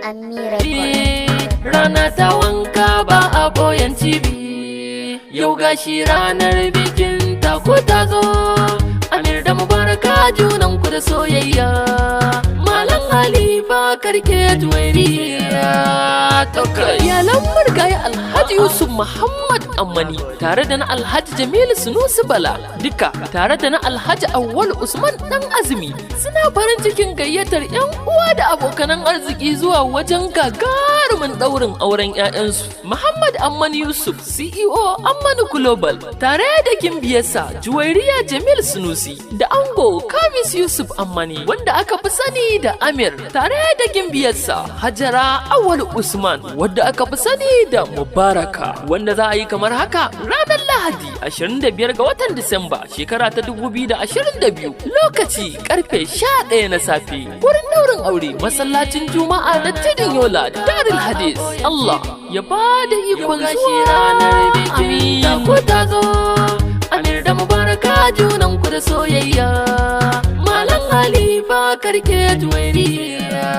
Amira rana ta wanka ba a boyan cibi, yau gashi ranar bikin ta ku ta zo. Amir da Mubaraka junan ku da soyayya, Malam Halifa karke Juwairiya. Iyalan murgaye Alhaji Yusuf Muhammad Ammani tare da na Alhaji Jamilu Sunusi Bala, duka tare da na Alhaji Awwal Usman Dan Azumi, suna farin cikin gayyatar 'yan uwa da abokanan arziki zuwa wajen gagarumin daurin auren 'ya'yansu. Muhammad Ammani Yusuf, CEO Ammani Global, tare da gimbiyarsa Juwairiya Jamil Sunusi da ango Kamis Yusuf Ammani wanda aka fi sani da Amir, tare da gimbiyarsa Hajara Awwal Usman wadda aka fi sani da Mubaraka, wanda za a yi kamar haka ranar Lahadi 25 ga watan Disamba shekara ta 2022, lokaci karfe 11 na safe. Wurin daurin aure masallacin Juma'a da Tidin Yola Darul Hadis. Allah ya ba da ikon zuwa. Ranar bikin ta ku ta zo, Amir da Mubaraka junan ku da soyayya, Malam Halifa karke Juwairiya.